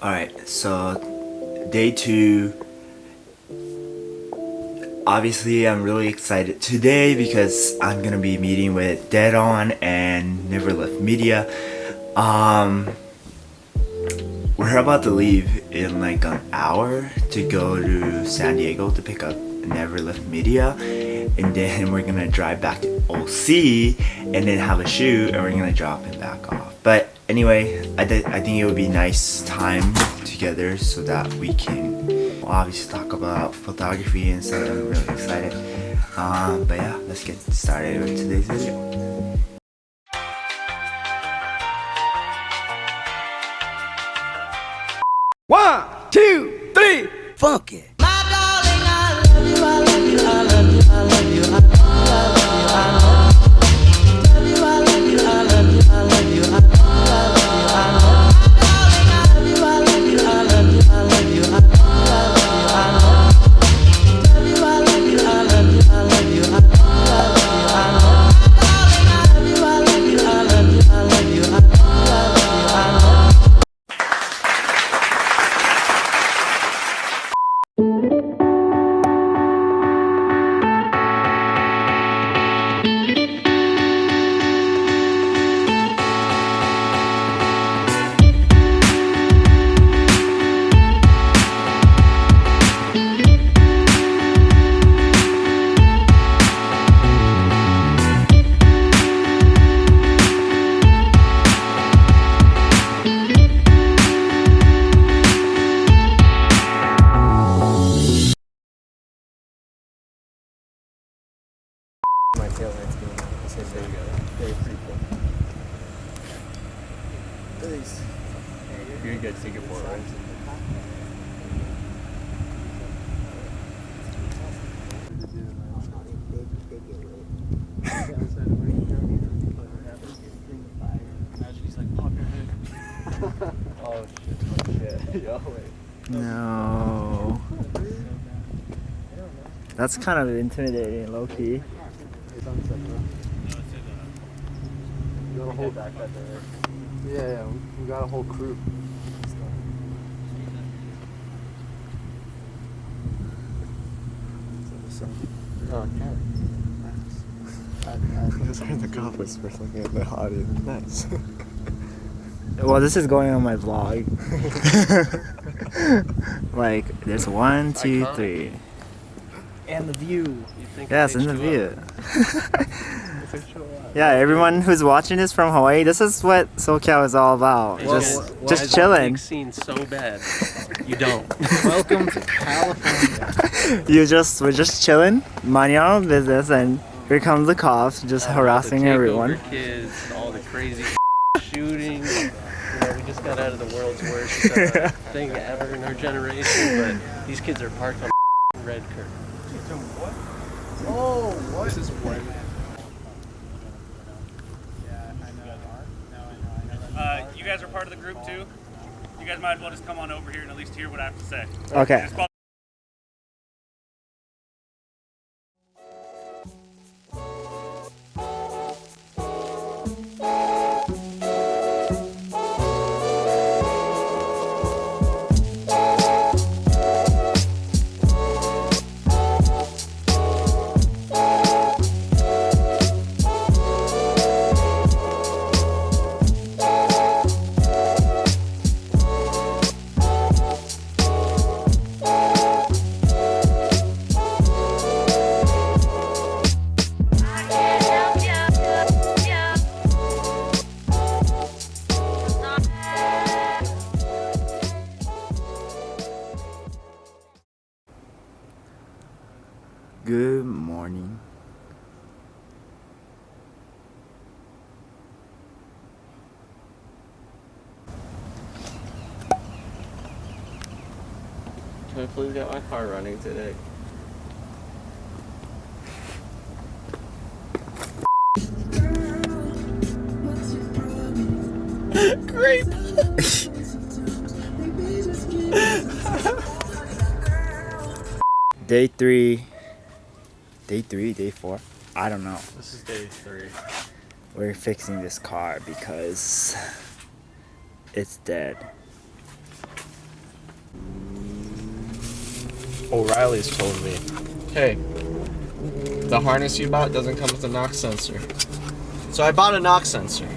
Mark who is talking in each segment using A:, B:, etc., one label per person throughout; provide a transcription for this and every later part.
A: Alright, so day 2. Obviously I'm really excited today because I'm gonna be meeting with Dead On and Never Left Media. We're about to leave in like an hour to go to San Diego to pick up Never Left Media, and then we're gonna drive back to OC and then have a shoot, and we're gonna drop him back off. But anyway, I think it would be nice time together so that we can obviously talk about photography and stuff. I'm really excited. But yeah, let's get started with today's video.
B: One, two, three, funk it.
C: My tail lights being out. So there you go. Very pretty cool. Please. You're good. Take it forward. Imagine he's like, pop your head. Oh shit. Yo, wait.
D: No. That's kind of intimidating, low-key.
C: You got a whole back that there. Yeah, we got a whole crew. Oh, okay. Nice.
E: I just heard the cop whisper something in the audience. Nice.
D: Well, this is going on my vlog. Like, there's 1, 2, 3.
C: And the view.
D: Yes, in the view. Yeah, everyone who's watching this from Hawaii, this is what SoCal is all about. Just chilling.
F: Scene so bad, you don't.
C: Welcome to California.
D: We're just chilling, minding our own business, and here comes the cops, just harassing everyone.
F: Kids, all the crazy shooting. We just got out of the world's worst thing ever in our generation, but these kids are parked on red curb.
C: Oh, what? This is what?
G: You guys are part of the group too. You guys might as well just come on over here and at least hear what I have to say.
D: Okay. Good morning.
F: Can I please get my car running today?
D: Great. Day 3. Day 4? I don't know.
F: This is day 3.
D: We're fixing this car because it's dead.
E: O'Reilly's told me, hey, the harness you bought doesn't come with a knock sensor. So I bought a knock sensor.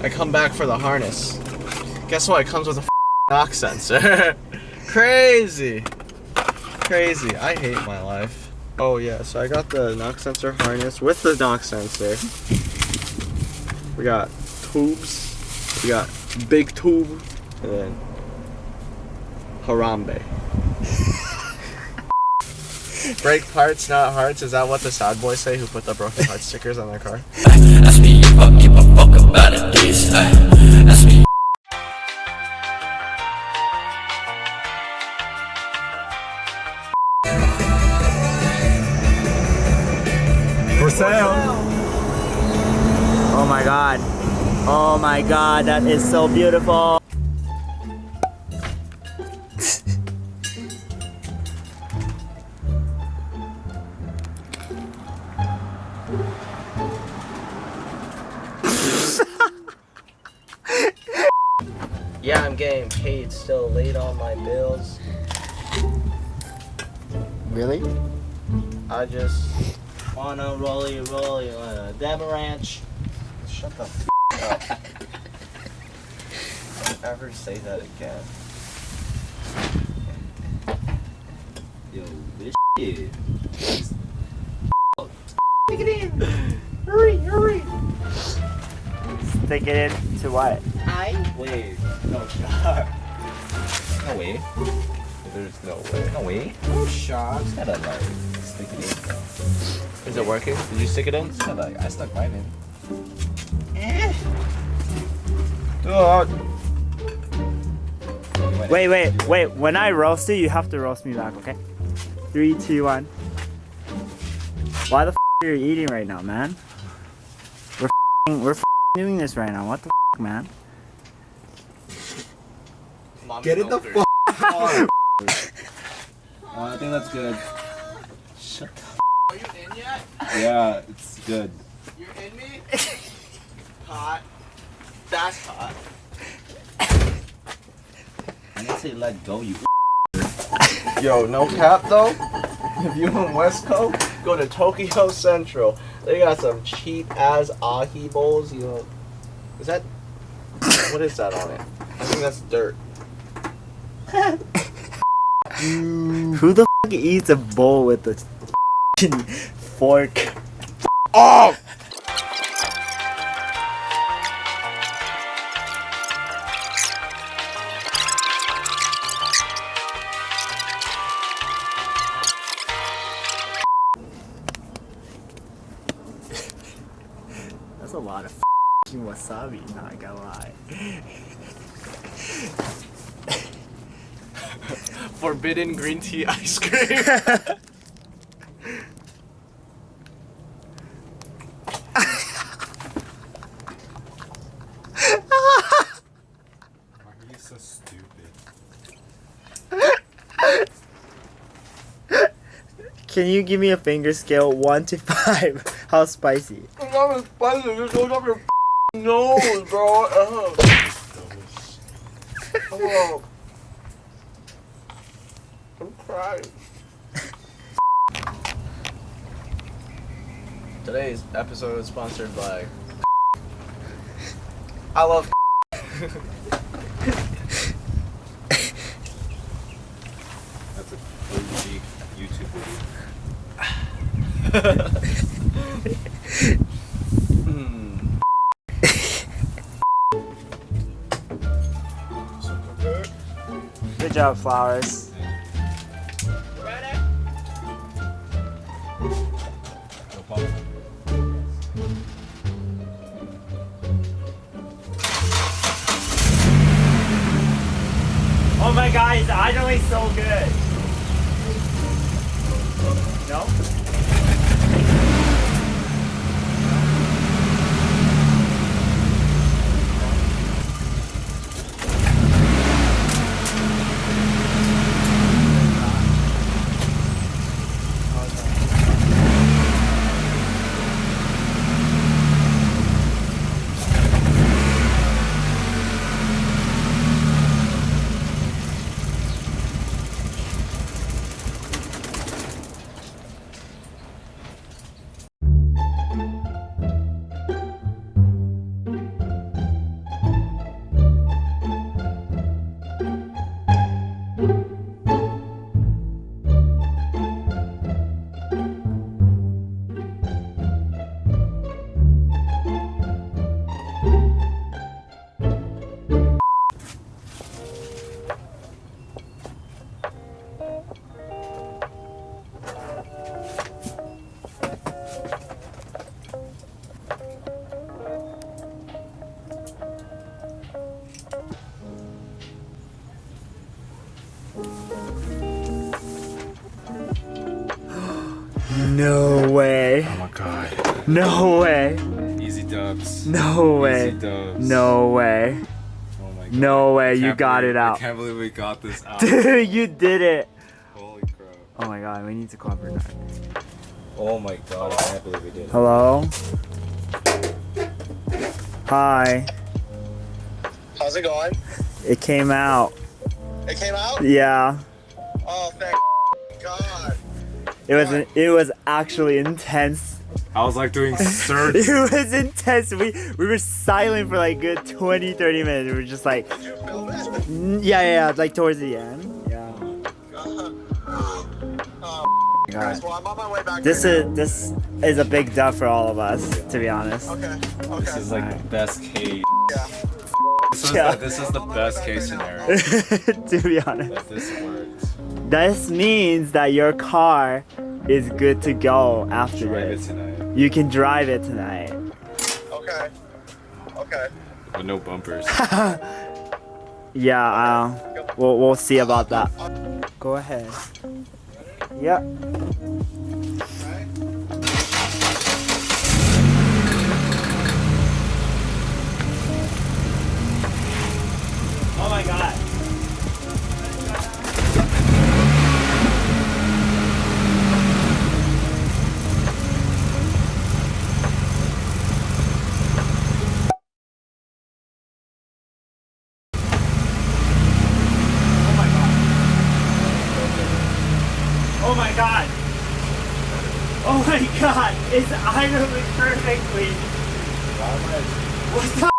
E: I come back for the harness. Guess what? It comes with a knock sensor. Crazy. Crazy. I hate my life. Oh yeah, so I got the knock sensor harness with the knock sensor. We got tubes. We got big tube. And then Harambe. Break parts, not hearts. Is that what the sad boys say who put the broken heart stickers on their car?
H: Ask me if I give a fuck about it, this. Ask me.
D: For sale. Oh my god. Oh my god, that is so beautiful.
F: Yeah, I'm getting paid still, late on my bills.
D: Really?
F: I just wanna rolly on a Devon Ranch. Shut the f up. Don't ever say that again. Yo, this shit. Stick it in! Hurry!
D: Stick it in to what?
F: Wait. No shot.
E: No way. There's no way. No way.
F: No shot. Just gotta like stick it in.
E: Is it working? Did you stick it in?
F: Just gotta, like, I stuck mine in.
D: Wait. When I roast you, you have to roast me back, okay? 3, 2, 1. Why the f are you eating right now, man? We're doing this right now. What the f, man?
E: Get it the fuck
F: I think that's good. Shut the f.
E: Are you in yet?
F: Yeah, it's good.
E: You're in me? Hot. That's hot.
F: I didn't say let go, you.
E: Yo, no cap though. If you in West Coast, go to Tokyo Central. They got some cheap ass ahi bowls. You know, is that? What is that on it? I think that's dirt.
D: Who the f eats a bowl with a fork?
E: Oh!
D: That's a lot of f***ing wasabi, not gonna lie.
E: Forbidden green tea ice cream.
C: He's so stupid.
D: Can you give me a finger scale 1 to 5? How spicy?
E: I'm not spicy. It just goes up your nose, bro. Oh. I'm crying. Today's episode is sponsored by I love
C: That's a OG YouTube video.
D: Good job, Flowers.
C: No problem.
D: Oh my god, it's actually so good. No? No way.
C: Oh my god.
D: No way.
C: Easy dubs.
D: No way.
C: Easy dubs.
D: No way.
C: Oh my god.
D: No way, you
C: Can't
D: got
C: believe-
D: it out.
C: I can't believe we got this out.
D: Dude, you did it.
C: Holy crap.
D: Oh my god, we need to cooperate.
C: Oh my god, I can't believe we did it.
D: Hello? Hi.
I: How's it going?
D: It came out.
I: It came out?
D: Yeah.
I: Oh, thank God.
D: It was actually intense.
C: I was like doing surge.
D: It was intense. We were silent for like good 20-30 minutes. We were just like,
I: Did you film it?
D: yeah, like towards the end. Yeah.
I: Guys, well, I'm on my way back.
D: This
I: right
D: is a big dub for all of us, to be honest.
I: now. Okay.
C: This is like the best case.
I: Yeah.
C: This is the best case scenario.
D: To be honest.
C: That this works.
D: This means that your car is good to go after
C: Drive it
D: this.
C: tonight.
D: You can drive it tonight.
I: Okay. Okay.
C: With no bumpers.
D: Yeah, we'll see about that. Go ahead. Yep. Oh my god. Oh my god! Oh my god! It's idling perfectly! What the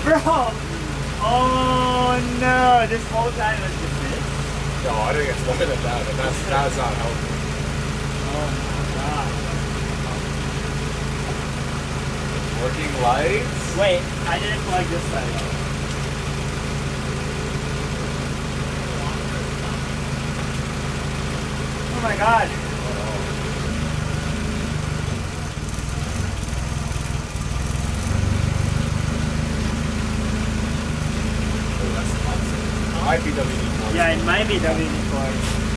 D: Bro! Oh no! This whole time was just this?
C: No, I think it's more than that, but that's not helpful.
D: Oh my god.
C: Working lights?
D: Wait, I didn't plug this side. Oh my god.
C: Might be WD-40.
D: Yeah, it might be WD-40.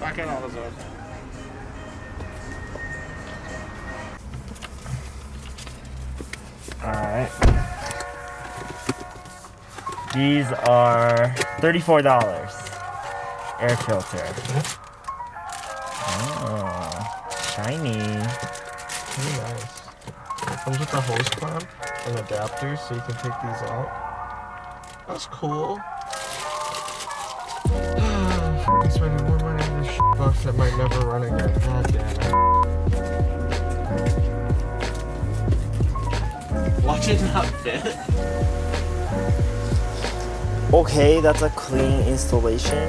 E: Back in all the zone.
D: Alright. These are $34. Air filter. Oh, shiny.
E: Very nice. It comes with a hose clamp and adapter so you can take these out. That's cool. I'm spending more money on this box that might never run again. God damn it.
F: Watch it not fit.
D: Okay, that's a clean installation.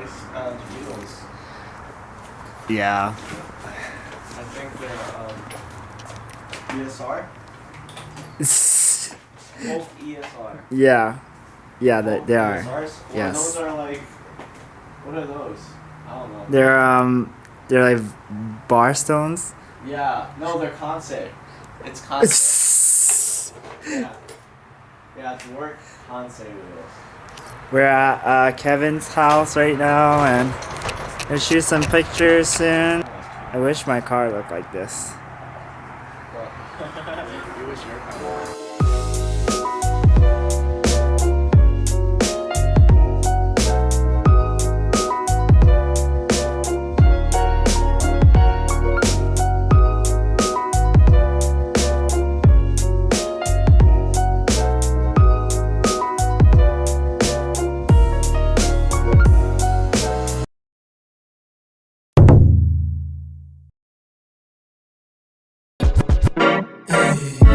E: nice wheels.
D: Yeah.
E: I think they're ESR. Both ESR.
D: Yeah. Yeah,
E: Both
D: they are.
E: ESRs? Well,
D: Yes.
E: those are like. What are those? I don't know.
D: They're like bar stones.
E: Yeah. No, they're Conce. It's Conce. Yeah. Yeah, it's work Conce wheels.
D: We're at Kevin's house right now, and we'll shoot some pictures soon. I wish my car looked like this.
E: You wish your car.
H: Hey.